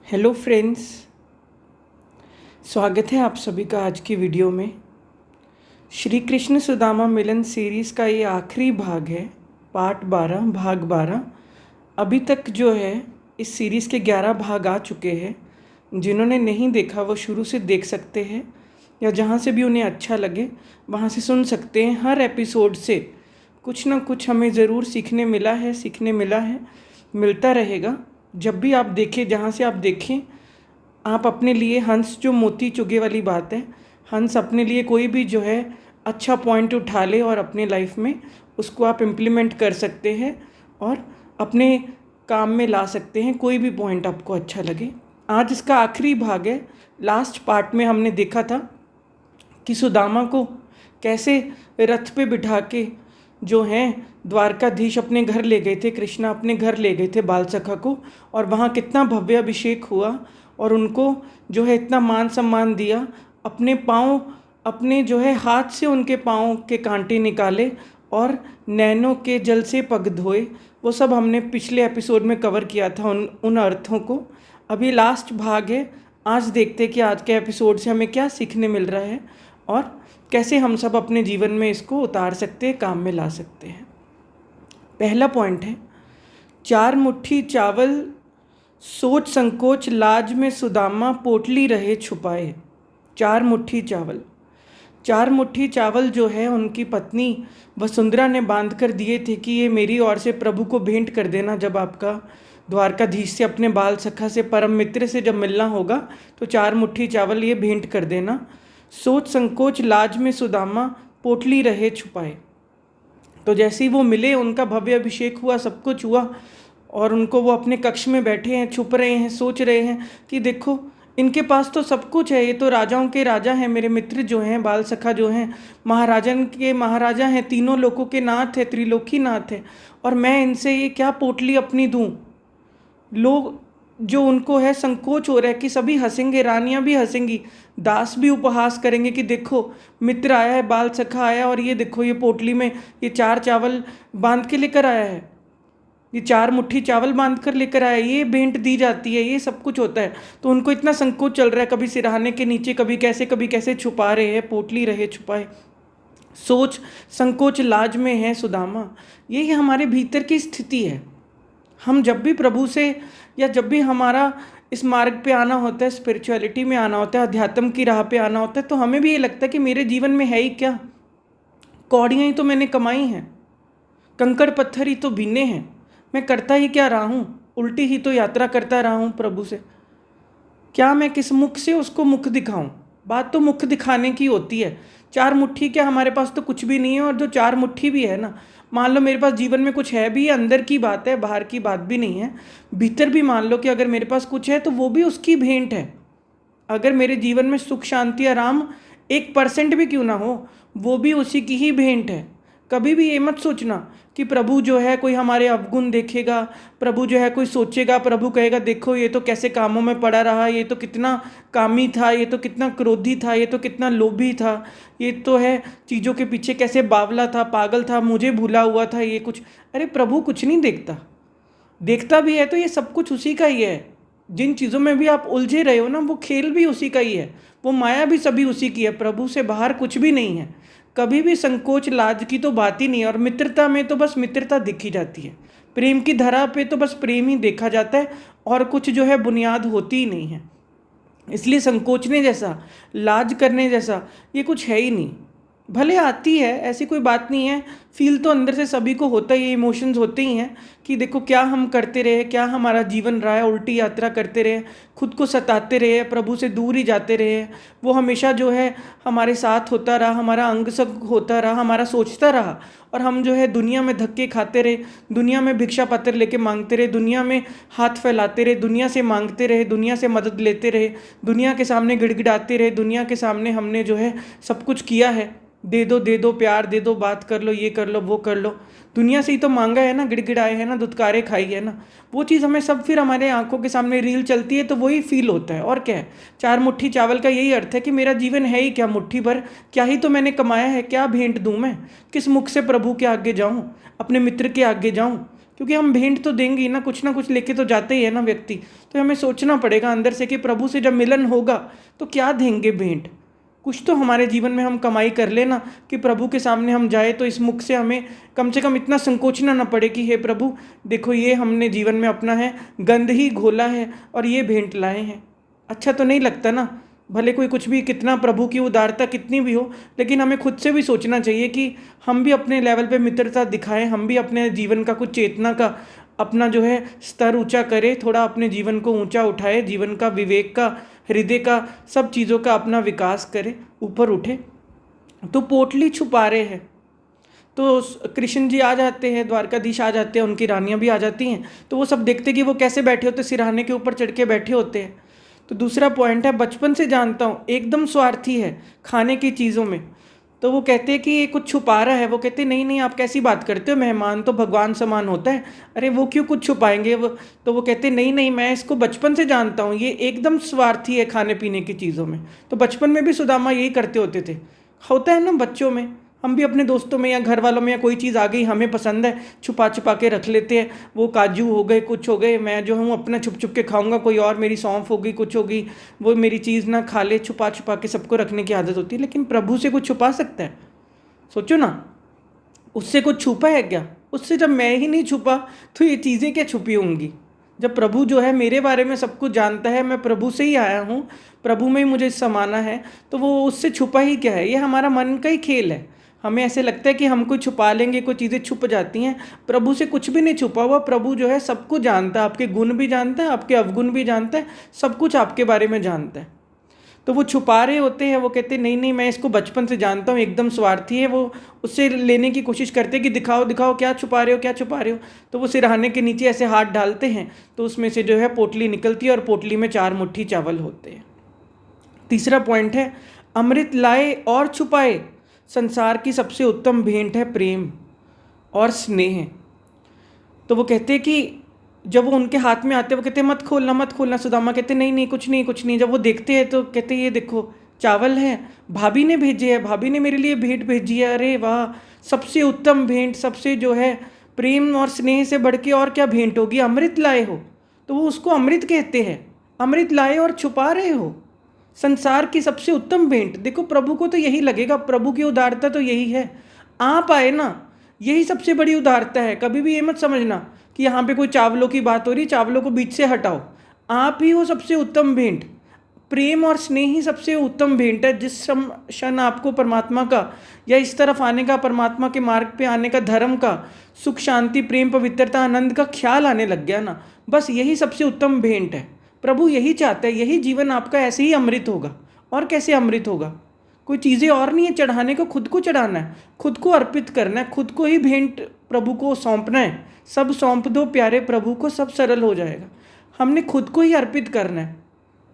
Hello friends, स्वागत है आप सभी का आज की वीडियो में। श्री कृष्ण सुदामा मिलन सीरीज़ का ये आखिरी भाग है, पार्ट 12 भाग 12। अभी तक जो है इस सीरीज़ के 11 भाग आ चुके हैं। जिन्होंने नहीं देखा वो शुरू से देख सकते हैं या जहाँ से भी उन्हें अच्छा लगे वहाँ से सुन सकते हैं। हर एपिसोड से कुछ ना कुछ हमें ज़रूर सीखने मिला है, मिलता रहेगा। जब भी आप देखें, जहाँ से आप देखें, आप अपने लिए हंस, जो मोती चुगे वाली बात है, हंस अपने लिए कोई भी जो है अच्छा पॉइंट उठा ले और अपने लाइफ में उसको आप इम्प्लीमेंट कर सकते हैं और अपने काम में ला सकते हैं। कोई भी पॉइंट आपको अच्छा लगे। आज इसका आखिरी भाग है। लास्ट पार्ट में हमने देखा था कि सुदामा को कैसे रथ पे बिठा के जो हैं द्वारकाधीश अपने घर ले गए थे, कृष्णा अपने घर ले गए थे बाल सखा को, और वहाँ कितना भव्य अभिषेक हुआ और उनको जो है इतना मान सम्मान दिया। अपने पाँव, अपने जो है हाथ से उनके पाँव के कांटे निकाले और नैनों के जल से पग धोए। वो सब हमने पिछले एपिसोड में कवर किया था, उन अर्थों को। अभी लास्ट भाग है। आज देखते हैं कि आज के एपिसोड से हमें क्या सीखने मिल रहा है और कैसे हम सब अपने जीवन में इसको उतार सकते हैं, काम में ला सकते हैं। पहला पॉइंट है, 4 मुट्ठी चावल सोच संकोच लाज में सुदामा पोटली रहे छुपाए। 4 मुट्ठी चावल, 4 मुट्ठी चावल जो है उनकी पत्नी वसुंधरा ने बांध कर दिए थे कि ये मेरी ओर से प्रभु को भेंट कर देना। जब आपका द्वारकाधीश से, अपने बाल सखा से, परम मित्र से जब मिलना होगा तो 4 मुट्ठी चावल ये भेंट कर देना। सोच संकोच लाज में सुदामा पोटली रहे छुपाए। तो जैसे ही वो मिले, उनका भव्य अभिषेक हुआ, सब कुछ हुआ और उनको, वो अपने कक्ष में बैठे हैं, छुप रहे हैं, सोच रहे हैं कि देखो इनके पास तो सब कुछ है, ये तो राजाओं के राजा हैं, मेरे मित्र जो हैं, बाल सखा जो हैं, महाराजन के महाराजा हैं, तीनों लोकों के नाथ है, त्रिलोकी नाथ है, और मैं इनसे ये क्या पोटली अपनी दूँ। लोग जो उनको है संकोच हो रहा है कि सभी हंसेंगे, रानियां भी हंसेंगी, दास भी उपहास करेंगे कि देखो मित्र आया है, बाल सखा आया और ये देखो ये पोटली में ये 4 चावल बांध के लेकर आया है, ये 4 मुट्ठी चावल बांध कर लेकर आया है, ये भेंट दी जाती है, ये सब कुछ होता है। तो उनको इतना संकोच चल रहा है, कभी सिरहाने के नीचे, कभी कैसे छुपा रहे हैं, पोटली रहे छुपाए। सोच संकोच लाज में है सुदामा। ये हमारे भीतर की स्थिति है। हम जब भी प्रभु से, या जब भी हमारा इस मार्ग पे आना होता है, स्पिरिचुअलिटी में आना होता है, अध्यात्म की राह पे आना होता है, तो हमें भी ये लगता है कि मेरे जीवन में है ही क्या, कौड़ियाँ ही तो मैंने कमाई हैं, कंकड़ पत्थर ही तो बीने हैं, मैं करता ही क्या रहा हूँ, उल्टी ही तो यात्रा करता रहा हूँ प्रभु से। क्या मैं किस मुख से उसको मुख दिखाऊं। बात तो मुख दिखाने की होती है। 4 मुट्ठी क्या, हमारे पास तो कुछ भी नहीं है, और जो 4 मुट्ठी भी है ना, मान लो मेरे पास जीवन में कुछ है भी, अंदर की बात है, बाहर की बात भी नहीं है, भीतर भी मान लो कि अगर मेरे पास कुछ है तो वो भी उसकी भेंट है। अगर मेरे जीवन में सुख शांति आराम 1% भी क्यों ना हो, वो भी उसी की ही भेंट है। कभी भी ये मत सोचना कि प्रभु जो है कोई हमारे अवगुण देखेगा, प्रभु जो है कोई सोचेगा, प्रभु कहेगा देखो ये तो कैसे कामों में पड़ा रहा, ये तो कितना कामी था, ये तो कितना क्रोधी था, ये तो कितना लोभी था, ये तो है चीज़ों के पीछे कैसे बावला था, पागल था, मुझे भूला हुआ था, ये कुछ। अरे प्रभु कुछ नहीं देखता, देखता भी है तो ये सब कुछ उसी का ही है। जिन चीज़ों में भी आप उलझे रहे हो ना, वो खेल भी उसी का ही है, वो माया भी सभी उसी की है। प्रभु से बाहर कुछ भी नहीं है। कभी भी संकोच लाज की तो बात ही नहीं है। और मित्रता में तो बस मित्रता दिखी जाती है, प्रेम की धरा पे तो बस प्रेम ही देखा जाता है, और कुछ जो है बुनियाद होती ही नहीं है। इसलिए संकोचने जैसा, लाज करने जैसा ये कुछ है ही नहीं। भले आती है, ऐसी कोई बात नहीं है, फील तो अंदर से सभी को होता ही है, इमोशंस होते ही हैं कि देखो क्या हम करते रहे, क्या हमारा जीवन रहा है, उल्टी यात्रा करते रहे, खुद को सताते रहे, प्रभु से दूर ही जाते रहे। वो हमेशा जो है हमारे साथ होता रहा, हमारा अंग संग होता रहा, हमारा सोचता रहा, और हम जो है दुनिया में धक्के खाते रहे, दुनिया में भिक्षा पत्र लेके मांगते रहे, दुनिया में हाथ फैलाते रहे, दुनिया से मांगते रहे, दुनिया से मदद लेते रहे, दुनिया के सामने गिड़गिड़ाते रहे, दुनिया के सामने हमने जो है सब कुछ किया है, दे दो प्यार दे दो, बात कर लो, ये कर लो, वो कर लो, दुनिया से ही तो मांगा है ना, गिड़गिड़ाए हैं ना, दुत्कारे खाई है ना। वो चीज़ हमें सब फिर हमारे आंखों के सामने रील चलती है तो वही फील होता है। और क्या है, 4 मुट्ठी चावल का यही अर्थ है कि मेरा जीवन है ही क्या, मुट्ठी भर क्या ही तो मैंने कमाया है, क्या भेंट दूँ मैं, किस मुख से प्रभु के आगे जाऊँ, अपने मित्र के आगे जाऊँ, क्योंकि हम भेंट तो देंगे ही ना कुछ लेके तो जाते ही है ना व्यक्ति। तो हमें सोचना पड़ेगा अंदर से कि प्रभु से जब मिलन होगा तो क्या देंगे भेंट। कुछ तो हमारे जीवन में हम कमाई कर लेना कि प्रभु के सामने हम जाए तो इस मुख से हमें कम से कम इतना संकोचना ना पड़े कि हे प्रभु देखो ये हमने जीवन में अपना है गंद ही घोला है और ये भेंट लाए हैं। अच्छा तो नहीं लगता ना। भले कोई कुछ भी कितना प्रभु की उदारता कितनी भी हो, लेकिन हमें खुद से भी सोचना चाहिए कि हम भी अपने लेवल पे मित्रता दिखाएं, हम भी अपने जीवन का कुछ चेतना का अपना जो है स्तर ऊंचा करें, थोड़ा अपने जीवन को ऊंचा उठाए, जीवन का विवेक का हृदय का सब चीज़ों का अपना विकास करें, ऊपर उठे। तो पोटली छुपा रहे हैं तो कृष्ण जी आ जाते हैं, द्वारकाधीश आ जाते हैं, उनकी रानियाँ भी आ जाती हैं। तो वो सब देखते कि वो कैसे बैठे होते, सिरहाने के ऊपर चढ़ के बैठे होते हैं। तो दूसरा पॉइंट है, बचपन से जानता हूँ एकदम स्वार्थी है खाने की चीज़ों में। तो वो कहते हैं कि ये कुछ छुपा रहा है। वो कहते हैं नहीं नहीं आप कैसी बात करते हो, मेहमान तो भगवान समान होता है, अरे वो क्यों कुछ छुपाएंगे वो। तो वो कहते हैं नहीं नहीं मैं इसको बचपन से जानता हूँ, ये एकदम स्वार्थी है खाने पीने की चीज़ों में। तो बचपन में भी सुदामा यही करते होते थे। होता है ना बच्चों में, हम भी अपने दोस्तों में या घर वालों में या कोई चीज़ आ गई हमें पसंद है, छुपा छुपा के रख लेते हैं। वो काजू हो गए कुछ हो गए, मैं जो हूँ अपना छुप छुप के खाऊंगा, कोई और मेरी सौंफ हो गई कुछ हो गई, वो मेरी चीज़ ना खा ले, छुपा छुपा के सबको रखने की आदत होती है। लेकिन प्रभु से कुछ छुपा सकता है? सोचो ना, उससे कुछ छुपा है क्या? उससे जब मैं ही नहीं छुपा तो ये चीज़ें क्या छुपी होंगी। जब प्रभु जो है मेरे बारे में सब कुछ जानता है, मैं प्रभु से ही आया हूँ, प्रभु में ही मुझे समाना है, तो वो उससे छुपा ही क्या है। ये हमारा मन का ही खेल है। हमें ऐसे लगता है कि हम कोई छुपा लेंगे, कोई चीज़ें छुप जाती हैं। प्रभु से कुछ भी नहीं छुपा हुआ। प्रभु जो है सब कुछ जानता है, आपके गुण भी जानता है, आपके अवगुण भी जानता है, सब कुछ आपके बारे में जानता है। तो वो छुपा रहे होते हैं। वो कहते नहीं नहीं मैं इसको बचपन से जानता हूँ, एकदम स्वार्थी है। वो उससे लेने की कोशिश करते हैं कि दिखाओ दिखाओ क्या छुपा रहे हो, क्या छुपा रहे हो। तो वो सिरहाने के नीचे ऐसे हाथ डालते हैं तो उसमें से जो है पोटली निकलती है और पोटली में 4 मुट्ठी चावल होते हैं। तीसरा पॉइंट है, अमृत लाए और छुपाए, संसार की सबसे उत्तम भेंट है प्रेम और स्नेह। तो वो कहते हैं कि जब वो उनके हाथ में आते हैं वो कहते हैं मत खोलना मत खोलना। सुदामा कहते नहीं नहीं कुछ नहीं कुछ नहीं। जब वो देखते हैं तो कहते हैं ये देखो चावल है, भाभी ने भेजे है, भाभी ने मेरे लिए भेंट भेजी है। अरे वाह, सबसे उत्तम भेंट, सबसे जो है प्रेम और स्नेह से बढ़ के और क्या भेंट होगी, अमृत लाए हो। तो वो उसको अमृत कहते हैं। अमृत लाए और छुपा रहे हो, संसार की सबसे उत्तम भेंट। देखो प्रभु को तो यही लगेगा, प्रभु की उदारता तो यही है। आप आए ना, यही सबसे बड़ी उदारता है। कभी भी ये मत समझना कि यहाँ पे कोई चावलों की बात हो रही, चावलों को बीच से हटाओ। आप ही हो सबसे उत्तम भेंट। प्रेम और स्नेह ही सबसे उत्तम भेंट है। जिस क्षण आपको परमात्मा का या इस तरफ आने का, परमात्मा के मार्ग पे आने का, धर्म का, सुख शांति प्रेम पवित्रता आनंद का ख्याल आने लग गया ना, बस यही सबसे उत्तम भेंट है। प्रभु यही चाहता है, यही जीवन आपका ऐसे ही अमृत होगा। और कैसे अमृत होगा? कोई चीज़ें और नहीं है चढ़ाने को, खुद को चढ़ाना है, खुद को अर्पित करना है, खुद को ही भेंट प्रभु को सौंपना है। सब सौंप दो प्यारे प्रभु को, सब सरल हो जाएगा। हमने खुद को ही अर्पित करना है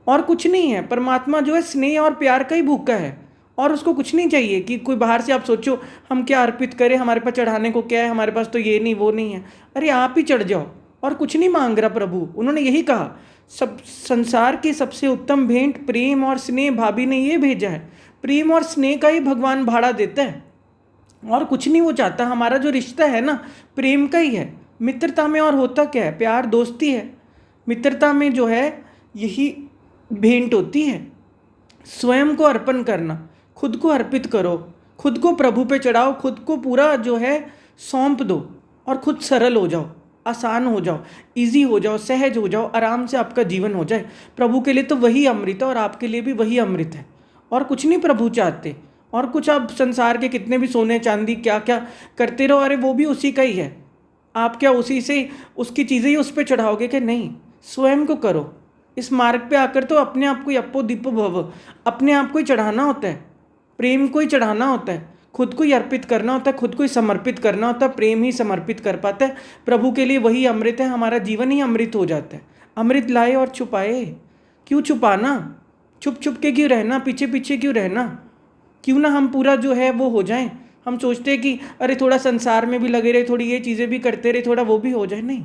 और कुछ नहीं है। परमात्मा जो है स्नेह और प्यार का ही भूखा है और उसको कुछ नहीं चाहिए कि कोई बाहर से आप सोचो हम क्या अर्पित करें, हमारे पास चढ़ाने को क्या है, हमारे पास तो ये नहीं वो नहीं है। अरे आप ही चढ़ जाओ और कुछ नहीं मांग रहा प्रभु। उन्होंने यही कहा, सब संसार की सबसे उत्तम भेंट प्रेम और स्नेह, भाभी ने ये भेजा है। प्रेम और स्नेह का ही भगवान भाड़ा देता है और कुछ नहीं वो चाहता। हमारा जो रिश्ता है ना प्रेम का ही है। मित्रता में और होता क्या है? प्यार दोस्ती है। मित्रता में जो है यही भेंट होती है, स्वयं को अर्पण करना। खुद को अर्पित करो, खुद को प्रभु पे चढ़ाओ, खुद को पूरा जो है सौंप दो और खुद सरल हो जाओ, आसान हो जाओ, इजी हो जाओ, सहज हो जाओ, आराम से आपका जीवन हो जाए। प्रभु के लिए तो वही अमृत है और आपके लिए भी वही अमृत है और कुछ नहीं प्रभु चाहते। और कुछ आप संसार के कितने भी सोने चांदी क्या क्या करते रहो, अरे वो भी उसी का ही है। आप क्या उसी से उसकी चीज़ें ही उस पर चढ़ाओगे? कि नहीं, स्वयं को करो। इस मार्ग पे आकर तो अपने आप को यप्पो दीपो भव, अपने आप को ही चढ़ाना होता है, प्रेम को ही चढ़ाना होता है, खुद को ही अर्पित करना होता है, खुद को ही समर्पित करना होता है। प्रेम ही समर्पित कर पाता है प्रभु के लिए, वही अमृत है। हमारा जीवन ही अमृत हो जाता है। अमृत लाए और छुपाए। क्यों छुपाना? छुप छुप के क्यों रहना? पीछे पीछे क्यों रहना? क्यों ना हम पूरा जो है वो हो जाएं। हम सोचते हैं कि अरे थोड़ा संसार में भी लगे रहे, थोड़ी ये चीज़ें भी करते रहे, थोड़ा वो भी हो जाए। नहीं,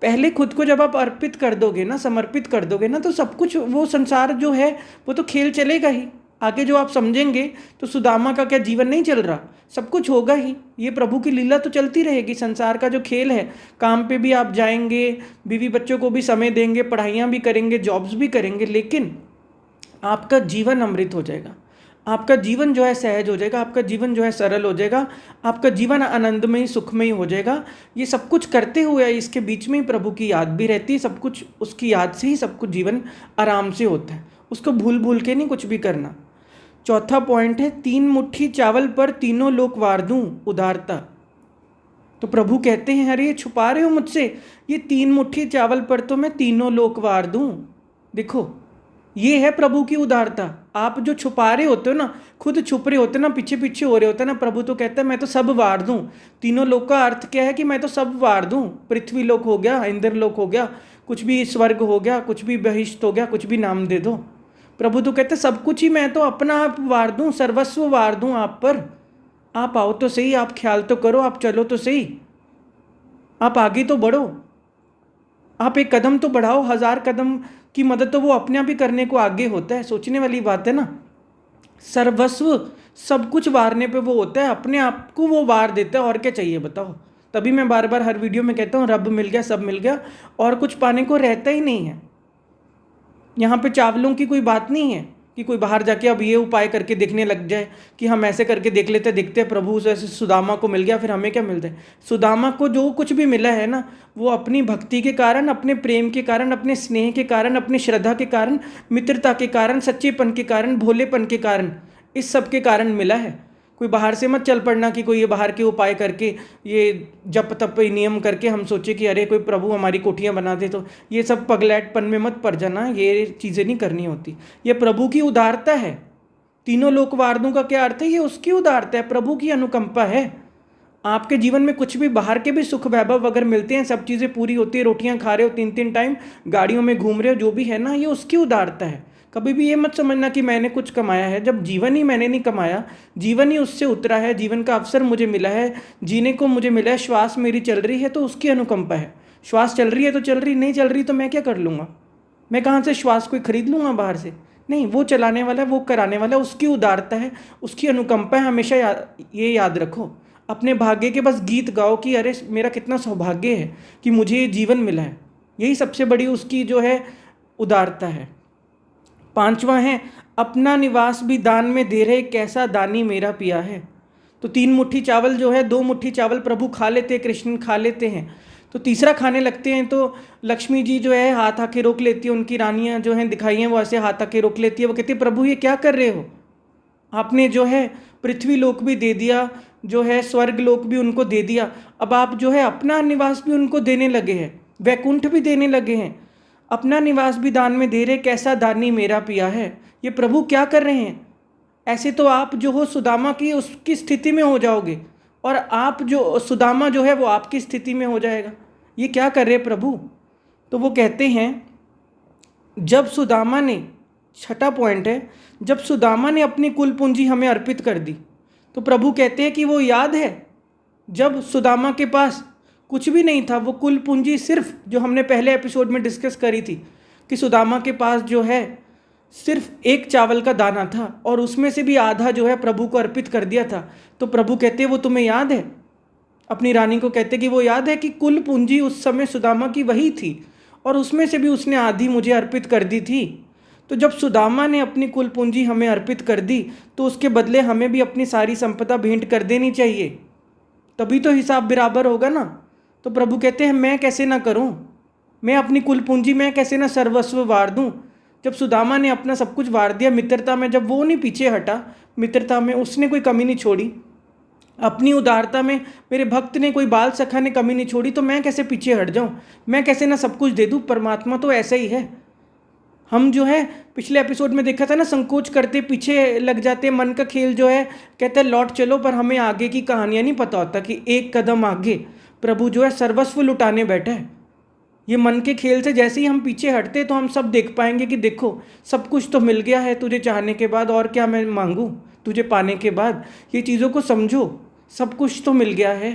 पहले खुद को जब आप अर्पित कर दोगे ना, समर्पित कर दोगे ना, तो सब कुछ वो संसार जो है वो तो खेल चलेगा ही। आगे जो आप समझेंगे तो सुदामा का क्या जीवन नहीं चल रहा, सब कुछ होगा ही। ये प्रभु की लीला तो चलती रहेगी, संसार का जो खेल है, काम पे भी आप जाएंगे, बीवी बच्चों को भी समय देंगे, पढ़ाइयाँ भी करेंगे, जॉब्स भी करेंगे, लेकिन आपका जीवन अमृत हो जाएगा, आपका जीवन जो है सहज हो जाएगा, आपका जीवन जो है सरल हो जाएगा, आपका जीवन आनंदमय सुखमय हो जाएगा। ये सब कुछ करते हुए इसके बीच में ही प्रभु की याद भी रहती है, सब कुछ उसकी याद से ही सब कुछ जीवन आराम से होता है, उसको भूल भूल के नहीं कुछ भी करना। चौथा पॉइंट है, 3 मुट्ठी चावल पर तीनों लोक वार दूं, उदारता। तो प्रभु कहते हैं, अरे ये छुपा रहे हो मुझसे, ये 3 मुट्ठी चावल पर तो मैं तीनों लोक वार दूं। देखो, ये है प्रभु की उदारता। आप जो छुपा रहे होते हो ना, खुद छुप रहे होते ना, पीछे पीछे हो रहे होते ना, प्रभु तो कहता है मैं तो सब वार दूं। तीनों लोक का अर्थ क्या है कि मैं तो सब वार दूं। पृथ्वी लोक हो गया, इंद्र लोक हो गया, कुछ भी स्वर्ग हो गया, कुछ भी बहिष्ठ हो गया, कुछ भी नाम दे दो, प्रभु तो कहते सब कुछ ही मैं तो अपना आप वार दूं, सर्वस्व वार दूं आप पर। आप आओ तो सही, आप ख्याल तो करो, आप चलो तो सही, आप आगे तो बढ़ो, आप एक कदम तो बढ़ाओ। 1000 कदम की मदद तो वो अपने आप ही करने को आगे होता है। सोचने वाली बात है ना, सर्वस्व सब कुछ वारने पे वो होता है, अपने आप को वो वार देता है, और क्या चाहिए बताओ। तभी मैं बार बार हर वीडियो में कहता हूँ, रब मिल गया सब मिल गया, और कुछ पाने को रहता ही नहीं है। यहाँ पे चावलों की कोई बात नहीं है कि कोई बाहर जाके अब ये उपाय करके देखने लग जाए कि हम ऐसे करके देख लेते, देखते प्रभु से ऐसे सुदामा को मिल गया, फिर हमें क्या मिलता है। सुदामा को जो कुछ भी मिला है ना, वो अपनी भक्ति के कारण, अपने प्रेम के कारण, अपने स्नेह के कारण, अपनी श्रद्धा के कारण, मित्रता के कारण, सच्चेपन के कारण, भोलेपन के कारण, इस सब के कारण मिला है। कोई बाहर से मत चल पड़ना कि कोई ये बाहर के उपाय करके, ये जप तप नियम करके हम सोचे कि अरे कोई प्रभु हमारी कोठियाँ बना दे, तो ये सब पगलैटपन में मत पड़ जाना, ये चीज़ें नहीं करनी होती। ये प्रभु की उदारता है। तीनों लोक वार दूं का क्या अर्थ है, ये उसकी उदारता है, प्रभु की अनुकंपा है। आपके जीवन में कुछ भी बाहर के भी सुख वैभव अगर मिलते हैं, सब चीज़ें पूरी होती है, रोटियां खा रहे हो 3-3 टाइम, गाड़ियों में घूम रहे हो, जो भी है ना, ये उसकी उदारता है। कभी भी ये मत समझना कि मैंने कुछ कमाया है, जब जीवन ही मैंने नहीं कमाया, जीवन ही उससे उतरा है, जीवन का अवसर मुझे मिला है, जीने को मुझे मिला है, श्वास मेरी चल रही है तो उसकी अनुकंपा है। श्वास चल रही है तो चल रही, नहीं चल रही तो मैं क्या कर लूँगा, मैं कहाँ से श्वास कोई खरीद लूँगा बाहर से, नहीं, वो चलाने वाला है, वो कराने वाला है, उसकी उदारता है, उसकी अनुकंपा है। हमेशा ये याद रखो, अपने भाग्य के बस गीत गाओ कि अरे मेरा कितना सौभाग्य है कि मुझे ये जीवन मिला है। यही सबसे बड़ी उसकी जो है उदारता है। 5वां है, अपना निवास भी दान में दे रहे, कैसा दानी मेरा पिया है। तो 3 मुट्ठी चावल जो है, 2 मुट्ठी चावल प्रभु खा लेते हैं, कृष्ण खा लेते हैं, तो तीसरा खाने लगते हैं तो लक्ष्मी जी जो है हाथ आके रोक लेती है, उनकी रानियाँ जो हैं दिखाई हैं, वो ऐसे हाथ आके रोक लेती है। वो कहती है प्रभु ये क्या कर रहे हो, आपने जो है पृथ्वी लोक भी दे दिया, जो है स्वर्ग लोक भी उनको दे दिया, अब आप जो है अपना निवास भी उनको देने लगे हैं, वैकुंठ भी देने लगे हैं, अपना निवास भी दान में दे रहे, कैसा दानी मेरा पिया है। ये प्रभु क्या कर रहे हैं। ऐसे तो आप जो हो सुदामा की उसकी स्थिति में हो जाओगे, और आप जो सुदामा जो है वो आपकी स्थिति में हो जाएगा। ये क्या कर रहे प्रभु। तो वो कहते हैं, जब सुदामा ने, 6ठा पॉइंट है, जब सुदामा ने अपनी कुल पूंजी हमें अर्पित कर दी, तो प्रभु कहते हैं कि वो याद है जब सुदामा के पास कुछ भी नहीं था, वो कुल पूंजी सिर्फ जो हमने पहले एपिसोड में डिस्कस करी थी कि सुदामा के पास जो है सिर्फ 1 चावल का दाना था, और उसमें से भी आधा जो है प्रभु को अर्पित कर दिया था। तो प्रभु कहते हैं वो तुम्हें याद है, अपनी रानी को कहते कि वो याद है कि कुल पूंजी उस समय सुदामा की वही थी, और उसमें से भी उसने आधी मुझे अर्पित कर दी थी। तो जब सुदामा ने अपनी कुल पूंजी हमें अर्पित कर दी, तो उसके बदले हमें भी अपनी सारी संपदा भेंट कर देनी चाहिए, तभी तो हिसाब बराबर होगा ना। तो प्रभु कहते हैं मैं कैसे ना करूं, मैं अपनी कुल पूंजी मैं कैसे ना सर्वस्व वार दूं। जब सुदामा ने अपना सब कुछ वार दिया मित्रता में, जब वो नहीं पीछे हटा, मित्रता में उसने कोई कमी नहीं छोड़ी, अपनी उदारता में मेरे भक्त ने, कोई बाल सखा ने कमी नहीं छोड़ी, तो मैं कैसे पीछे हट जाऊं, मैं कैसे ना सब कुछ दे दूं। परमात्मा तो ऐसा ही है। हम जो है पिछले एपिसोड में देखा था ना, संकोच करते पीछे लग जाते, मन का खेल जो है कहते हैं लौट चलो, पर हमें आगे की कहानियाँ नहीं पता होता कि 1 कदम आगे प्रभु जो है सर्वस्व लुटाने बैठा है। ये मन के खेल से जैसे ही हम पीछे हटते तो हम सब देख पाएंगे कि देखो सब कुछ तो मिल गया है तुझे चाहने के बाद, और क्या मैं मांगूं तुझे पाने के बाद। ये चीज़ों को समझो, सब कुछ तो मिल गया है।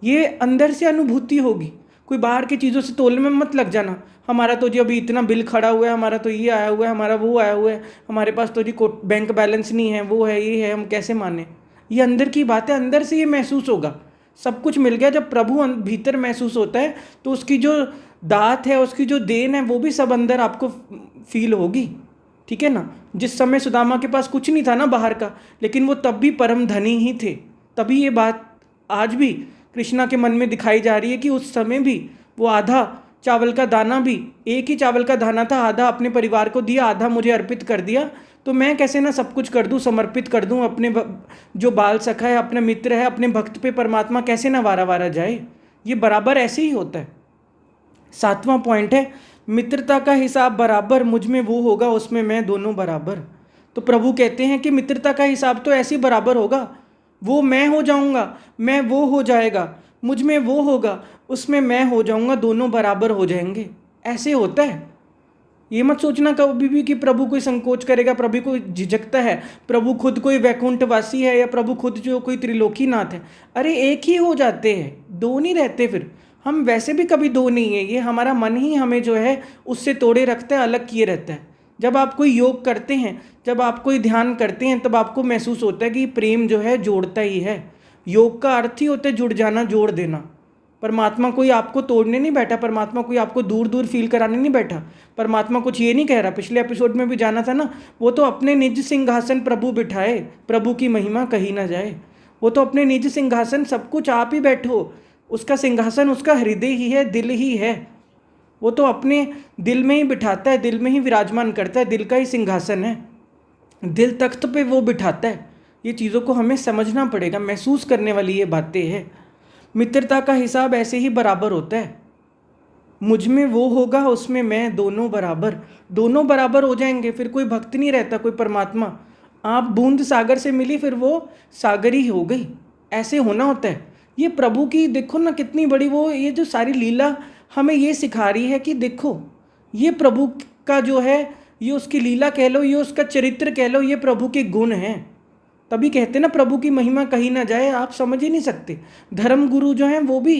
ये अंदर से अनुभूति होगी, कोई बाहर की चीज़ों से तोलने में मत लग जाना। हमारा तो जी अभी इतना बिल खड़ा हुआ है, हमारा तो ये आया हुआ है, हमारा वो आया हुआ है, हमारे पास तो जी बैंक बैलेंस नहीं है, वो है, ये है, हम कैसे माने। ये अंदर की बात है, अंदर से ये महसूस होगा। सब कुछ मिल गया। जब प्रभु भीतर महसूस होता है तो उसकी जो दात है, उसकी जो देन है, वो भी सब अंदर आपको फील होगी। ठीक है ना। जिस समय सुदामा के पास कुछ नहीं था ना बाहर का, लेकिन वो तब भी परम धनी ही थे। तभी ये बात आज भी कृष्णा के मन में दिखाई जा रही है कि उस समय भी वो आधा चावल का दाना भी, एक ही चावल का दाना था, आधा अपने परिवार को दिया, आधा मुझे अर्पित कर दिया। तो मैं कैसे ना सब कुछ कर दूं, समर्पित कर दूं अपने जो बाल सखा है, अपना मित्र है, अपने भक्त पे परमात्मा कैसे ना वारा वारा जाए। ये बराबर ऐसे ही होता है। 7वां पॉइंट है, मित्रता का हिसाब बराबर, मुझ में वो होगा उसमें मैं, दोनों बराबर। तो प्रभु कहते हैं कि मित्रता का हिसाब तो ऐसे ही बराबर होगा। वो मैं हो जाऊंगा, मैं वो हो जाएगा, मुझ में वो होगा, उसमें मैं हो जाऊंगा, दोनों बराबर हो जाएंगे। ऐसे होता है। ये मत सोचना कभी भी कि प्रभु कोई संकोच करेगा, प्रभु कोई झिझकता है, प्रभु खुद कोई वैकुंठवासी है, या प्रभु खुद जो कोई त्रिलोकीनाथ है। अरे एक ही हो जाते हैं, दो नहीं रहते। फिर हम वैसे भी कभी दो नहीं है, ये हमारा मन ही हमें जो है उससे तोड़े रखता है, अलग किए रहता है। जब आप कोई योग करते हैं, जब आप कोई ध्यान करते हैं, तब आपको महसूस होता है कि प्रेम जो है जोड़ता ही है। योग का अर्थ ही होता है जुड़ जाना, जोड़ देना। परमात्मा कोई आपको तोड़ने नहीं बैठा, परमात्मा कोई आपको दूर दूर फील कराने नहीं बैठा। परमात्मा कुछ ये नहीं कह रहा, पिछले एपिसोड में भी जाना था ना, वो तो अपने निज सिंहासन प्रभु बिठाए, प्रभु की महिमा कही ना जाए। वो तो अपने निज सिंहासन, सब कुछ आप ही बैठो। उसका सिंहासन उसका हृदय ही है, दिल ही है। वो तो अपने दिल में ही बिठाता है, दिल में ही विराजमान करता है, दिल का ही सिंहासन है, दिल तख्त पे वो बिठाता है। ये चीज़ों को हमें समझना पड़ेगा, महसूस करने वाली ये बातें हैं। मित्रता का हिसाब ऐसे ही बराबर होता है। मुझ में वो होगा, उसमें मैं, दोनों बराबर। दोनों बराबर हो जाएंगे, फिर कोई भक्त नहीं रहता, कोई परमात्मा। आप बूंद सागर से मिली, फिर वो सागर ही हो गई। ऐसे होना होता है। ये प्रभु की देखो ना कितनी बड़ी वो, ये जो सारी लीला हमें ये सिखा रही है कि देखो, ये प्रभु का जो है, ये उसकी लीला कह लो, ये उसका चरित्र कह लो, ये प्रभु के गुण हैं। तभी कहते ना प्रभु की महिमा कही ना जाए। आप समझ ही नहीं सकते। धर्म गुरु जो हैं वो भी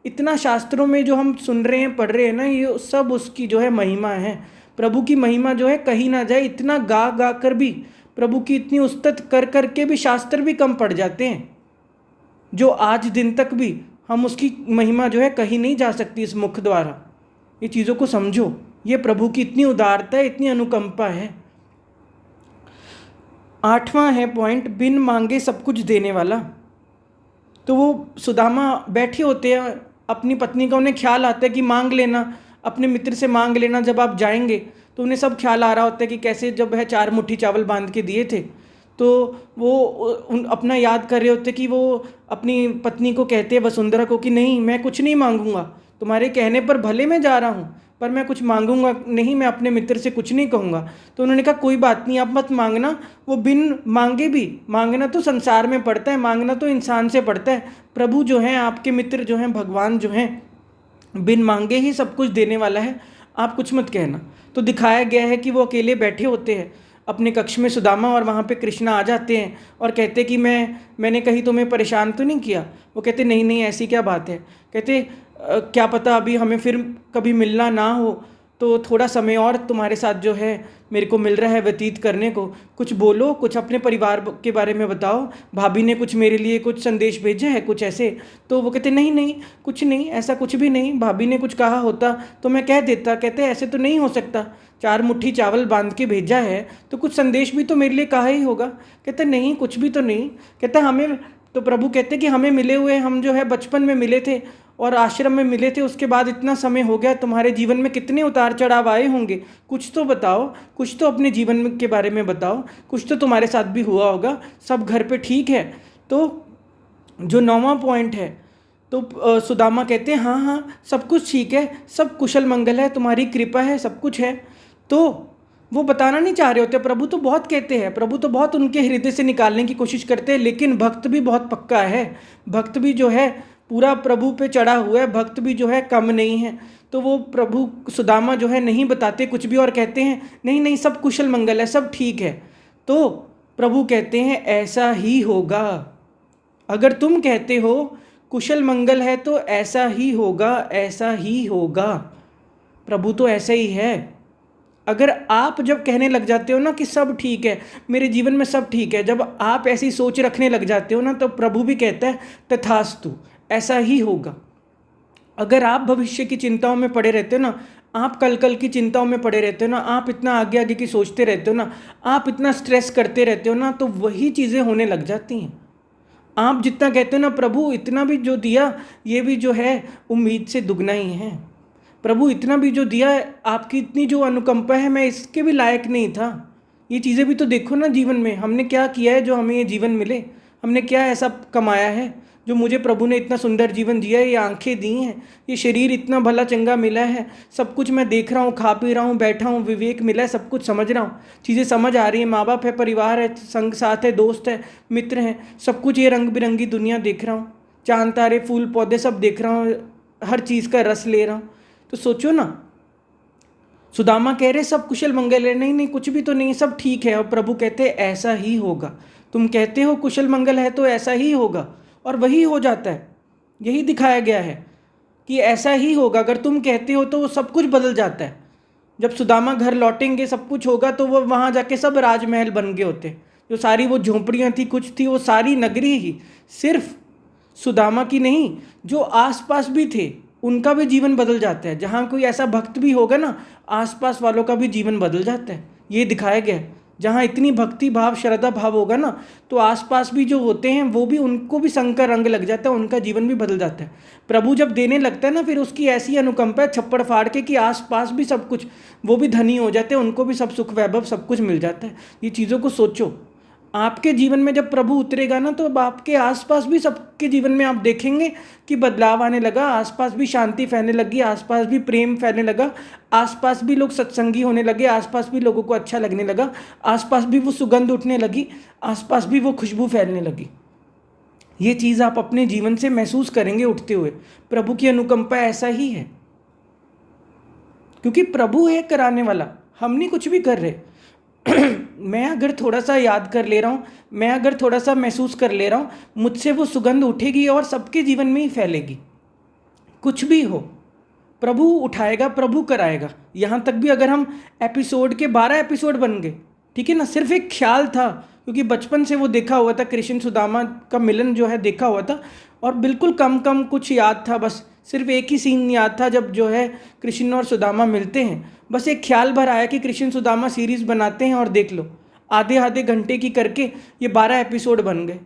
इतना, शास्त्रों में जो हम सुन रहे हैं, पढ़ रहे हैं ना, ये सब उसकी जो है महिमा है। प्रभु की महिमा जो है कही ना जाए। इतना गा गा कर भी, प्रभु की इतनी उस्तत कर कर के भी शास्त्र भी कम पड़ जाते हैं, जो आज दिन तक भी हम उसकी महिमा जो है कही नहीं जा सकती इस मुख द्वारा। ये चीज़ों को समझो। ये प्रभु की इतनी उदारता है, इतनी अनुकंपा है। 8वां है पॉइंट, बिन मांगे सब कुछ देने वाला। तो वो सुदामा बैठे होते हैं, अपनी पत्नी का उन्हें ख्याल आता है कि मांग लेना, अपने मित्र से मांग लेना। जब आप जाएंगे तो उन्हें सब ख्याल आ रहा होता है कि कैसे जब है 4 मुट्ठी चावल बांध के दिए थे। तो वो अपना याद कर रहे होते कि वो अपनी पत्नी को कहते हैं, वसुंधरा को, कि नहीं मैं कुछ नहीं मांगूंगा, तुम्हारे कहने पर भले मैं जा रहा हूँ, पर मैं कुछ मांगूंगा नहीं, मैं अपने मित्र से कुछ नहीं कहूँगा। तो उन्होंने कहा कोई बात नहीं, आप मत मांगना। वो बिन मांगे भी, मांगना तो संसार में पड़ता है, मांगना तो इंसान से पड़ता है। प्रभु जो हैं, आपके मित्र जो हैं, भगवान जो हैं, बिन मांगे ही सब कुछ देने वाला है। आप कुछ मत कहना। तो दिखाया गया है कि वो अकेले बैठे होते हैं अपने कक्ष में सुदामा, और वहाँ पे कृष्णा आ जाते हैं और कहते कि मैंने कहीं तुम्हें परेशान तो नहीं किया। वो कहते नहीं नहीं, ऐसी क्या बात है। कहते क्या पता अभी हमें फिर कभी मिलना ना हो, तो थोड़ा समय और तुम्हारे साथ जो है मेरे को मिल रहा है व्यतीत करने को। कुछ बोलो, कुछ अपने परिवार के बारे में बताओ, भाभी ने कुछ मेरे लिए कुछ संदेश भेजा है, कुछ ऐसे। तो वो कहते नहीं नहीं, कुछ नहीं, ऐसा कुछ भी नहीं, भाभी ने कुछ कहा होता तो मैं कह देता। कहते ऐसे तो नहीं हो सकता, 4 मुट्ठी चावल बांध के भेजा है तो कुछ संदेश भी तो मेरे लिए कहा ही होगा। कहते नहीं, कुछ भी तो नहीं। कहता हमें तो, प्रभु कहते कि हमें मिले हुए, हम जो है बचपन में मिले थे और आश्रम में मिले थे, उसके बाद इतना समय हो गया, तुम्हारे जीवन में कितने उतार चढ़ाव आए होंगे, कुछ तो बताओ, कुछ तो अपने जीवन के बारे में बताओ, कुछ तो तुम्हारे साथ भी हुआ होगा, सब घर पे ठीक है। तो जो 9वां पॉइंट है, तो सुदामा कहते हैं हाँ हाँ सब कुछ ठीक है, सब कुशल मंगल है, तुम्हारी कृपा है, सब कुछ है। तो वो बताना नहीं चाह रहे होते। प्रभु तो बहुत कहते हैं, प्रभु तो बहुत उनके हृदय से निकालने की कोशिश करते हैं, लेकिन भक्त भी बहुत पक्का है, भक्त भी जो है पूरा प्रभु पे चढ़ा हुआ है, भक्त भी जो है कम नहीं है। तो वो प्रभु सुदामा जो है नहीं बताते कुछ भी और कहते हैं नहीं नहीं सब कुशल मंगल है, सब ठीक है। तो प्रभु कहते हैं ऐसा ही होगा। अगर तुम कहते हो कुशल मंगल है तो ऐसा ही होगा, ऐसा ही होगा। प्रभु तो ऐसा ही है। अगर आप जब कहने लग जाते हो ना कि सब ठीक है, मेरे जीवन में सब ठीक है, जब आप ऐसी सोच रखने लग जाते हो ना, तो प्रभु भी कहता है तथास्तु, ऐसा ही होगा। अगर आप भविष्य की चिंताओं में पड़े रहते हो ना, आप कल कल की चिंताओं में पड़े रहते हो ना, आप इतना आगे आगे की सोचते रहते हो ना, आप इतना स्ट्रेस करते रहते हो ना, तो वही चीज़ें होने लग जाती हैं। आप जितना कहते हो ना प्रभु इतना भी जो दिया ये भी जो है उम्मीद से दुगना ही है, प्रभु इतना भी जो दिया है, आपकी इतनी जो अनुकंपा है, मैं इसके भी लायक नहीं था। ये चीज़ें भी तो देखो ना जीवन में, हमने क्या किया है जो हमें ये जीवन मिले, हमने क्या ऐसा कमाया है जो मुझे प्रभु ने इतना सुंदर जीवन दिया है, ये आंखें दी हैं, ये शरीर इतना भला चंगा मिला है, सब कुछ मैं देख रहा हूँ, खा पी रहा हूँ, बैठा हूँ, विवेक मिला है, सब कुछ समझ रहा हूँ, चीज़ें समझ आ रही हैं, माँ बाप है, परिवार है, संग साथ है, दोस्त है, मित्र हैं, सब कुछ ये रंग बिरंगी दुनिया देख रहा हूँ, चांद तारे फूल पौधे सब देख रहा हूँ, हर चीज़ का रस ले रहा हूँ। तो सोचो ना, सुदामा कह रहे सब कुशल मंगल है, नहीं नहीं कुछ भी तो नहीं, सब ठीक है। और प्रभु कहते ऐसा ही होगा। तुम कहते हो कुशल मंगल है तो ऐसा ही होगा, और वही हो जाता है। यही दिखाया गया है कि ऐसा ही होगा। अगर तुम कहते हो तो वो सब कुछ बदल जाता है। जब सुदामा घर लौटेंगे, सब कुछ होगा, तो वो वहाँ जाके सब राजमहल बन गए होते। जो सारी वो झोंपड़ियाँ थी, कुछ थी, वो सारी नगरी ही सिर्फ सुदामा की नहीं, जो आसपास भी थे उनका भी जीवन बदल जाता है। जहाँ कोई ऐसा भक्त भी होगा ना, आसपास वालों का भी जीवन बदल जाता है। ये दिखाया गया है। जहाँ इतनी भक्ति भाव श्रद्धा भाव होगा ना, तो आसपास भी जो होते हैं वो भी, उनको भी संग का रंग लग जाता है, उनका जीवन भी बदल जाता है। प्रभु जब देने लगता है ना, फिर उसकी ऐसी अनुकंपा है छप्पड़ फाड़ के कि आसपास भी सब कुछ, वो भी धनी हो जाते हैं, उनको भी सब सुख वैभव सब कुछ मिल जाता है। ये चीज़ों को सोचो। आपके जीवन में जब प्रभु उतरेगा ना, तो अब आपके आसपास भी सबके जीवन में आप देखेंगे कि बदलाव आने लगा, आसपास भी शांति फैलने लगी, आसपास भी प्रेम फैलने लगा, आसपास भी लोग सत्संगी होने लगे, आसपास भी लोगों को अच्छा लगने लगा, आसपास भी वो सुगंध उठने लगी, आसपास भी वो खुशबू फैलने लगी। ये चीज़ आप अपने जीवन से महसूस करेंगे उठते हुए। प्रभु की अनुकंपा ऐसा ही है, क्योंकि प्रभु है कराने वाला, हम नहीं कुछ भी कर रहे। मैं अगर थोड़ा सा याद कर ले रहा हूँ, मैं अगर थोड़ा सा महसूस कर ले रहा हूँ, मुझसे वो सुगंध उठेगी और सबके जीवन में ही फैलेगी। कुछ भी हो, प्रभु उठाएगा, प्रभु कराएगा। यहाँ तक भी अगर हम एपिसोड के 12 एपिसोड बन गए, ठीक है ना, सिर्फ एक ख्याल था, क्योंकि बचपन से वो देखा हुआ था, कृष्ण सुदामा का मिलन जो है देखा हुआ था, और बिल्कुल कम कम कुछ याद था, बस सिर्फ एक ही सीन याद था जब जो है कृष्ण और सुदामा मिलते हैं। बस एक ख्याल भर आया कि कृष्ण सुदामा सीरीज़ बनाते हैं, और देख लो आधे आधे घंटे की करके ये 12 एपिसोड बन गए।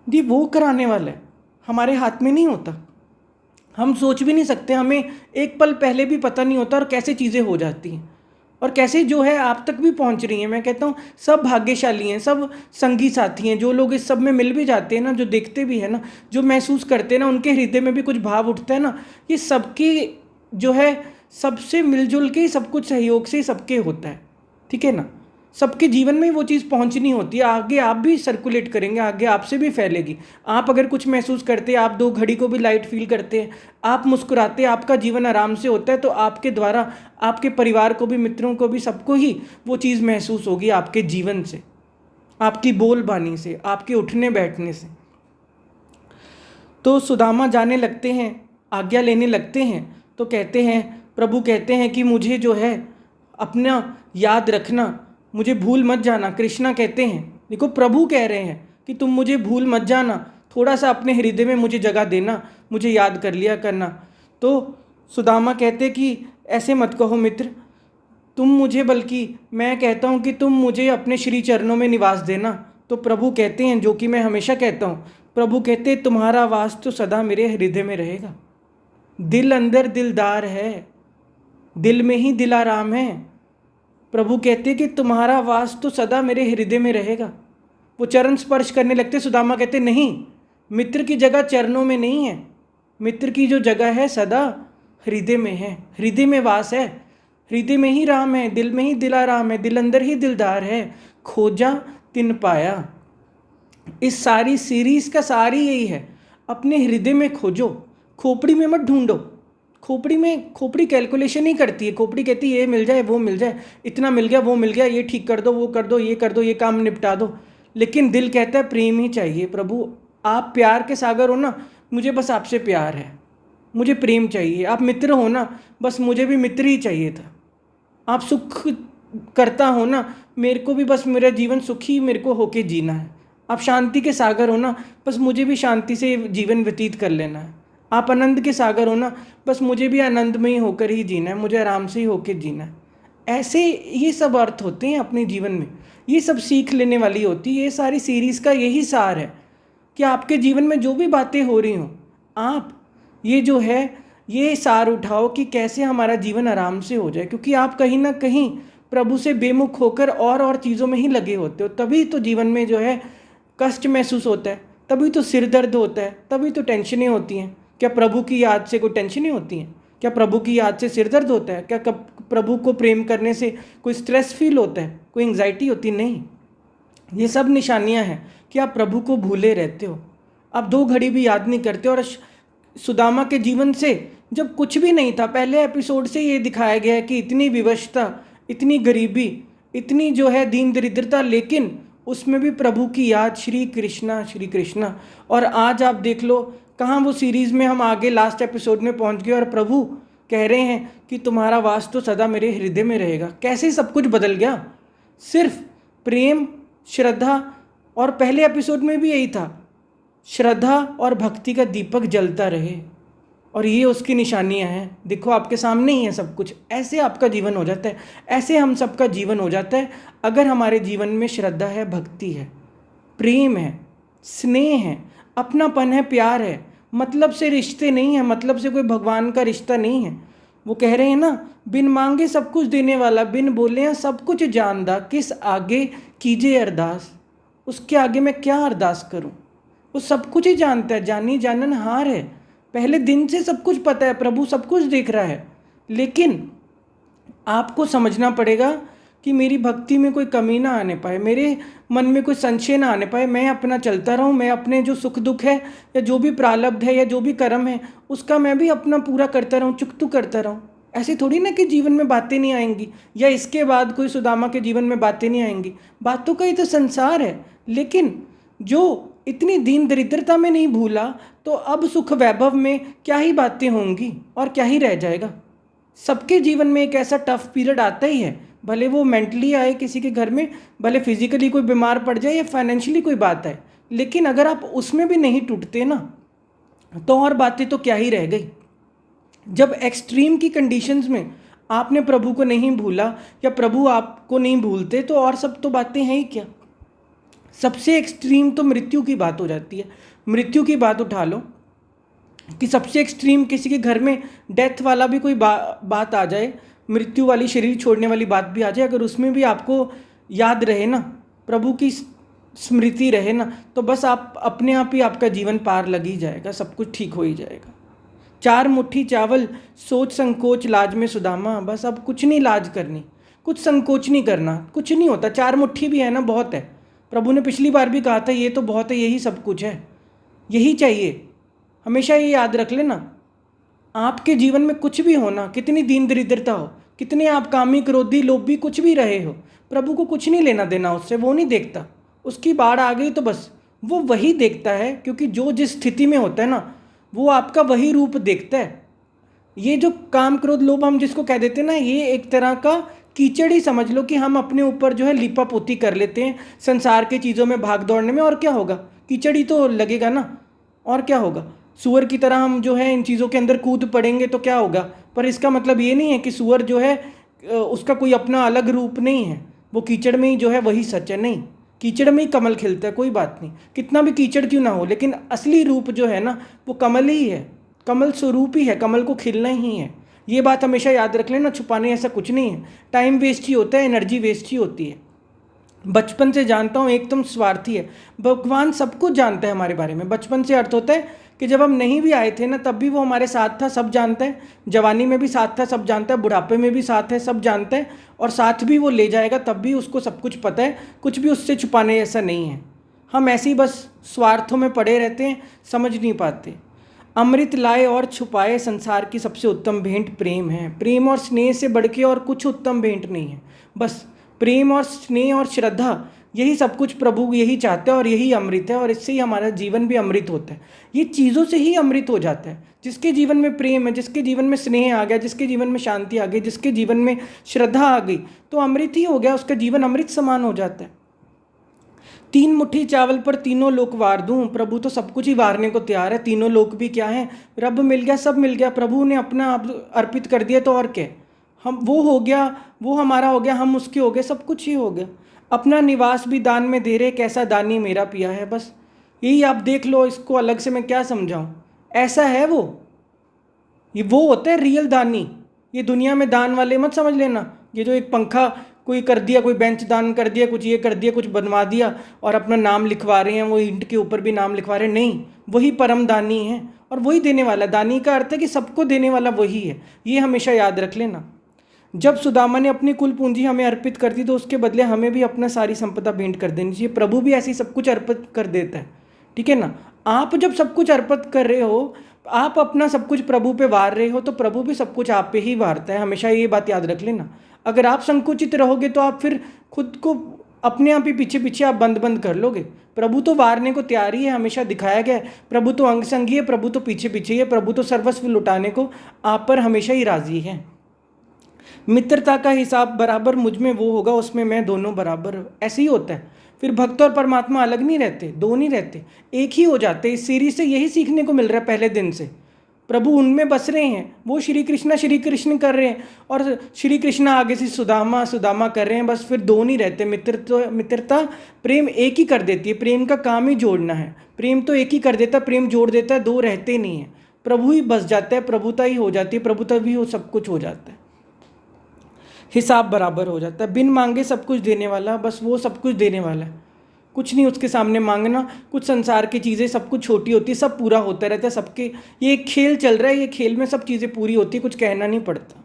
जी वो कराने वाला है, हमारे हाथ में नहीं होता, हम सोच भी नहीं सकते, हमें एक पल पहले भी पता नहीं होता और कैसे चीज़ें हो जाती हैं, और कैसे जो है आप तक भी पहुंच रही हैं। मैं कहता हूँ सब भाग्यशाली हैं, सब संगी साथी हैं, जो लोग इस सब में मिल भी जाते हैं ना, जो देखते भी हैं ना, जो महसूस करते हैं ना, उनके हृदय में भी कुछ भाव उठता है ना, ये सबकी जो है सबसे मिलजुल के, सब कुछ सहयोग से सबके होता है, ठीक है ना। सबके जीवन में वो चीज़ पहुंचनी होती है, आगे आप भी सर्कुलेट करेंगे, आगे आपसे भी फैलेगी। आप अगर कुछ महसूस करते हैं, आप 2 घड़ी को भी लाइट फील करते हैं, आप मुस्कुराते हैं, आपका जीवन आराम से होता है, तो आपके द्वारा आपके परिवार को भी, मित्रों को भी, सबको ही वो चीज़ महसूस होगी आपके जीवन से, आपकी बोलबानी से, आपके उठने बैठने से। तो सुदामा जाने लगते हैं, आज्ञा लेने लगते हैं, तो कहते हैं, प्रभु कहते हैं कि मुझे जो है अपना याद रखना, मुझे भूल मत जाना। कृष्णा कहते हैं, देखो प्रभु कह रहे हैं कि तुम मुझे भूल मत जाना, थोड़ा सा अपने हृदय में मुझे जगह देना, मुझे याद कर लिया करना। तो सुदामा कहते कि ऐसे मत कहो मित्र, तुम मुझे, बल्कि मैं कहता हूँ कि तुम मुझे अपने श्री चरणों में निवास देना। तो प्रभु कहते हैं, जो कि मैं हमेशा कहता हूँ, प्रभु कहते हैं तुम्हारा वास तो सदा मेरे हृदय में रहेगा। दिल अंदर दिलदार है, दिल में ही दिलाराम है। प्रभु कहते कि तुम्हारा वास तो सदा मेरे हृदय में रहेगा। वो चरण स्पर्श करने लगते, सुदामा कहते नहीं, मित्र की जगह चरणों में नहीं है, मित्र की जो जगह है सदा हृदय में है, हृदय में वास है, हृदय में ही राम है, दिल में ही दिलाराम है, दिल अंदर ही दिलदार है, खोजा तिन पाया। इस सारी सीरीज का सारी यही है, अपने हृदय में खोजो, खोपड़ी में मत ढूंढो। खोपड़ी कैलकुलेशन ही करती है, खोपड़ी कहती है ये मिल जाए, वो मिल जाए, इतना मिल गया, वो मिल गया, ये ठीक कर दो, वो कर दो, ये कर दो, ये काम निपटा दो। लेकिन दिल कहता है प्रेम ही चाहिए। प्रभु आप प्यार के सागर हो ना, मुझे बस आपसे प्यार है, मुझे प्रेम चाहिए, आप मित्र हो ना, बस मुझे भी मित्र ही चाहिए था। आप सुख करता हो ना, मेरे को भी बस मेरा जीवन सुखी मेरे को होके जीना है। आप शांति के सागर हो ना, बस मुझे भी शांति से जीवन व्यतीत कर लेना है। आप आनंद के सागर हो ना, बस मुझे भी आनंदमय होकर ही जीना है, मुझे आराम से ही होकर जीना है। ऐसे ये सब अर्थ होते हैं अपने जीवन में, ये सब सीख लेने वाली होती है। ये सारी सीरीज़ का यही सार है कि आपके जीवन में जो भी बातें हो रही हों, आप ये जो है ये सार उठाओ कि कैसे हमारा जीवन आराम से हो जाए, क्योंकि आप कहीं ना कहीं प्रभु से बेमुख होकर और चीज़ों में ही लगे होते हो। तभी तो जीवन में जो है कष्ट महसूस होता है, तभी तो सिर दर्द होता है, तभी तो टेंशनें होती हैं। क्या प्रभु की याद से कोई टेंशनें होती हैं? क्या प्रभु की याद से सिर दर्द होता है? क्या प्रभु को प्रेम करने से कोई स्ट्रेस फील होता है, कोई एंग्जाइटी होती? नहीं, ये सब निशानियां हैं कि आप प्रभु को भूले रहते हो। आप 2 घड़ी भी याद नहीं करते। और सुदामा के जीवन से जब कुछ भी नहीं था, पहले एपिसोड से ये दिखाया गया है कि इतनी विवशता, इतनी गरीबी, इतनी जो है दीन दरिद्रता, लेकिन उसमें भी प्रभु की याद, श्री कृष्णा श्री कृष्णा। और आज आप देख लो कहाँ वो सीरीज़ में हम आगे लास्ट एपिसोड में पहुँच गए और प्रभु कह रहे हैं कि तुम्हारा वास तो सदा मेरे हृदय में रहेगा। कैसे सब कुछ बदल गया, सिर्फ प्रेम, श्रद्धा। और पहले एपिसोड में भी यही था, श्रद्धा और भक्ति का दीपक जलता रहे, और ये उसकी निशानियां हैं। देखो आपके सामने ही है सब कुछ। ऐसे आपका जीवन हो जाता है, ऐसे हम सबका जीवन हो जाता है अगर हमारे जीवन में श्रद्धा है, भक्ति है, प्रेम है, स्नेह है, अपनापन है, प्यार है। मतलब से रिश्ते नहीं है, मतलब से कोई भगवान का रिश्ता नहीं है। वो कह रहे हैं ना, बिन मांगे सब कुछ देने वाला, बिन बोले सब कुछ जानदा, किस आगे कीजिए अरदास। उसके आगे मैं क्या अरदास करूं? वो सब कुछ ही जानता है, जानी जानन हार है। पहले दिन से सब कुछ पता है, प्रभु सब कुछ देख रहा है। लेकिन आपको समझना पड़ेगा कि मेरी भक्ति में कोई कमी ना आने पाए, मेरे मन में कोई संशय ना आने पाए। मैं अपना चलता रहूं, मैं अपने जो सुख दुख है या जो भी प्रारब्ध है या जो भी कर्म है उसका मैं भी अपना पूरा करता रहूं, चुकतू करता रहूं। ऐसे थोड़ी ना कि जीवन में बातें नहीं आएंगी, या इसके बाद कोई सुदामा के जीवन में बातें नहीं आएंगी। बातों का ही तो संसार है। लेकिन जो इतनी दीन दरिद्रता में नहीं भूला, तो अब सुख वैभव में क्या ही बातें होंगी और क्या ही रह जाएगा। सबके जीवन में एक ऐसा टफ पीरियड आता ही है, भले वो मेंटली आए किसी के घर में, भले फिजिकली कोई बीमार पड़ जाए या फाइनेंशियली कोई बात है। लेकिन अगर आप उसमें भी नहीं टूटते ना, तो और बातें तो क्या ही रह गई। जब एक्सट्रीम की कंडीशंस में आपने प्रभु को नहीं भूला या प्रभु आपको नहीं भूलते, तो और सब तो बातें हैं ही क्या। सबसे एक्सट्रीम तो मृत्यु की बात हो जाती है। मृत्यु की बात उठा लो कि सबसे एक्सट्रीम किसी के घर में डेथ वाला भी कोई बात आ जाए, मृत्यु वाली, शरीर छोड़ने वाली बात भी आ जाए, अगर उसमें भी आपको याद रहे ना, प्रभु की स्मृति रहे ना, तो बस आप अपने आप ही आपका जीवन पार लग ही जाएगा, सब कुछ ठीक हो ही जाएगा। 4 मुट्ठी चावल, सोच संकोच लाज में सुदामा। बस अब कुछ नहीं लाज करनी, कुछ संकोच नहीं करना, कुछ नहीं होता। 4 मुट्ठी भी है ना, बहुत है। प्रभु ने पिछली बार भी कहा था ये तो बहुत है, यही सब कुछ है, यही चाहिए। हमेशा ये याद रख लेना, आपके जीवन में कुछ भी होना, कितनी दीन दरिद्रता हो, कितने आप कामी क्रोधी लोभी कुछ भी रहे हो, प्रभु को कुछ नहीं लेना देना उससे। वो नहीं देखता, उसकी बाढ़ आ गई तो बस वो वही देखता है, क्योंकि जो जिस स्थिति में होता है ना, वो आपका वही रूप देखता है। ये जो काम क्रोध लोभ हम जिसको कह देते हैं ना, ये एक तरह का कीचड़ ही समझ लो कि हम अपने ऊपर जो है लिपा पोती कर लेते हैं संसार के चीज़ों में भाग दौड़ने में। और क्या होगा, कीचड़ ही तो लगेगा ना, और क्या होगा। सूअर की तरह हम जो है इन चीज़ों के अंदर कूद पड़ेंगे तो क्या होगा। पर इसका मतलब ये नहीं है कि सूअर जो है उसका कोई अपना अलग रूप नहीं है, वो कीचड़ में ही जो है वही सच है। नहीं, कीचड़ में ही कमल खिलता है, कोई बात नहीं, कितना भी कीचड़ क्यों ना हो, लेकिन असली रूप जो है ना वो कमल ही है, कमल स्वरूप ही है, कमल को खिलना ही है। ये बात हमेशा याद रख लेना, छुपाने ऐसा कुछ नहीं है। टाइम वेस्ट ही होता है, एनर्जी वेस्ट ही होती है। बचपन से जानता हूँ एकदम स्वार्थी है। भगवान सब कुछ जानता है हमारे बारे में। बचपन से अर्थ होता है कि जब हम नहीं भी आए थे ना, तब भी वो हमारे साथ था, सब जानता है। जवानी में भी साथ था, सब जानता है। बुढ़ापे में भी साथ है, सब जानता है। और साथ भी वो ले जाएगा, तब भी उसको सब कुछ पता है। कुछ भी उससे छुपाने ऐसा नहीं है। हम ऐसे ही बस स्वार्थों में पड़े रहते हैं, समझ नहीं पाते। अमृत लाए और छुपाए, संसार की सबसे उत्तम भेंट प्रेम है। प्रेम और स्नेह से बढ़ के और कुछ उत्तम भेंट नहीं है। बस प्रेम और स्नेह और श्रद्धा यही सब कुछ प्रभु यही चाहते हैं और यही अमृत है, और इससे ही हमारा जीवन भी अमृत होता है। ये चीज़ों से ही अमृत हो जाता है। जिसके जीवन में प्रेम है, जिसके जीवन में स्नेह आ गया, जिसके जीवन में शांति आ गई, जिसके जीवन में श्रद्धा आ गई, तो अमृत ही हो गया, उसका जीवन अमृत समान हो जाता है। 3 मुट्ठी चावल पर तीनों लोक वार दूं, प्रभु तो सब कुछ ही वारने को तैयार है। तीनों लोक भी क्या है, रब मिल गया, सब मिल गया, प्रभु ने अपना आप अर्पित कर दिया, तो और क्या, हम वो हो गया, वो हमारा हो गया, हम उसके हो गए, सब कुछ ही हो गया। अपना निवास भी दान में दे रहे, कैसा दानी मेरा पिया है। बस यही आप देख लो, इसको अलग से मैं क्या समझाऊं, ऐसा है वो। ये वो होता है रियल दानी। ये दुनिया में दान वाले मत समझ लेना, ये जो एक पंखा कोई कर दिया, कोई बेंच दान कर दिया, कुछ ये कर दिया, कुछ बनवा दिया और अपना नाम लिखवा रहे हैं, वो ईंट के ऊपर भी नाम लिखवा रहे हैं, नहीं, वही परम दानी है और वही देने वाला। दानी का अर्थ है कि सबको देने वाला वही है, ये हमेशा याद रख लेना। जब सुदामा ने अपनी कुल पूंजी हमें अर्पित कर दी, तो उसके बदले हमें भी अपना सारी संपदा भेंट कर देनी चाहिए। प्रभु भी ऐसी सब कुछ अर्पित कर देता है, ठीक है ना। आप जब सब कुछ अर्पित कर रहे हो, आप अपना सब कुछ प्रभु पे वार रहे हो, तो प्रभु भी सब कुछ आप पे ही वारता है। हमेशा ये बात याद रख लेना। अगर आप संकुचित रहोगे तो आप फिर खुद को अपने आप ही पीछे पीछे आप बंद कर लोगे। प्रभु तो वारने को तैयार ही है, हमेशा दिखाया गया है। प्रभु तो अंग संगी है, प्रभु तो पीछे पीछे ही है, प्रभु तो सर्वस्व लुटाने को आप पर हमेशा ही राजी है। मित्रता का हिसाब बराबर मुझ में वो होगा, उसमें मैं, दोनों बराबर, ऐसे ही होता है। फिर भक्त और परमात्मा अलग नहीं रहते, दो नहीं रहते, एक ही हो जाते। इस सीरीज से यही सीखने को मिल रहा है पहले दिन से। प्रभु उनमें बस रहे हैं, वो श्री कृष्ण कर रहे हैं, और श्री कृष्ण आगे से सुदामा सुदामा कर रहे हैं। बस फिर दो नहीं रहते। मित्रता प्रेम एक ही कर देती है, प्रेम का काम ही जोड़ना है। प्रेम तो एक ही कर देता है, प्रेम जोड़ देता है, दो रहते नहीं है। प्रभु ही बस जाता है, प्रभुता ही हो जाती है, प्रभुता भी हो, सब कुछ हो जाता है, हिसाब बराबर हो जाता है। बिन मांगे सब कुछ देने वाला, बस वो सब कुछ देने वाला है, कुछ नहीं उसके सामने मांगना। कुछ संसार की चीज़ें सब कुछ छोटी होती है, सब पूरा होता रहता है सबके। ये एक खेल चल रहा है, ये खेल में सब चीज़ें पूरी होती है, कुछ कहना नहीं पड़ता।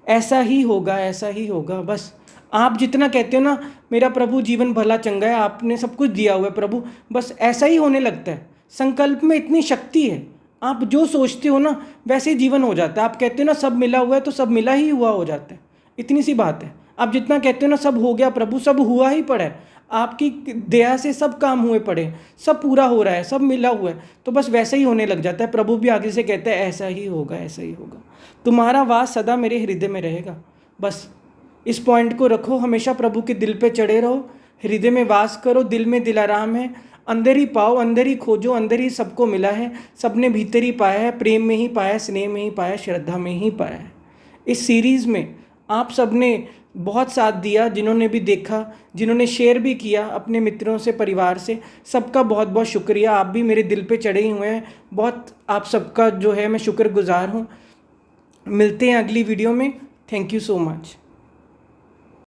ऐसा ही होगा, ऐसा ही होगा। बस आप जितना कहते हो ना, मेरा प्रभु जीवन भला चंगा है, आपने सब कुछ दिया हुआ है प्रभु, बस ऐसा ही होने लगता है। संकल्प में इतनी शक्ति है, आप जो सोचते हो ना वैसे ही जीवन हो जाता है। आप कहते हो ना सब मिला हुआ है, तो सब मिला ही हुआ हो जाता है। इतनी सी बात है। आप जितना कहते हो ना सब हो गया प्रभु, सब हुआ ही पड़ा है, आपकी दया से सब काम हुए पड़े, सब पूरा हो रहा है, सब मिला हुआ है, तो बस वैसे ही होने लग जाता है। प्रभु भी आगे से कहते हैं ऐसा ही होगा, ऐसा ही होगा, तुम्हारा वास सदा मेरे हृदय में रहेगा। बस इस पॉइंट को रखो, हमेशा प्रभु के दिल पे चढ़े रहो, हृदय में वास करो। दिल में दिलाराम है, अंदर ही पाओ, अंदर ही खोजो, अंदर ही सबको मिला है, सबने भीतर ही पाया है, प्रेम में ही पाया, स्नेह में ही पाया, श्रद्धा में ही पाया है। इस सीरीज़ में आप सबने बहुत साथ दिया, जिन्होंने भी देखा, जिन्होंने शेयर भी किया अपने मित्रों से, परिवार से, सबका बहुत बहुत शुक्रिया। आप भी मेरे दिल पे चढ़े ही हुए हैं, बहुत आप सबका जो है मैं शुक्रगुजार हूँ। मिलते हैं अगली वीडियो में। Thank you so much.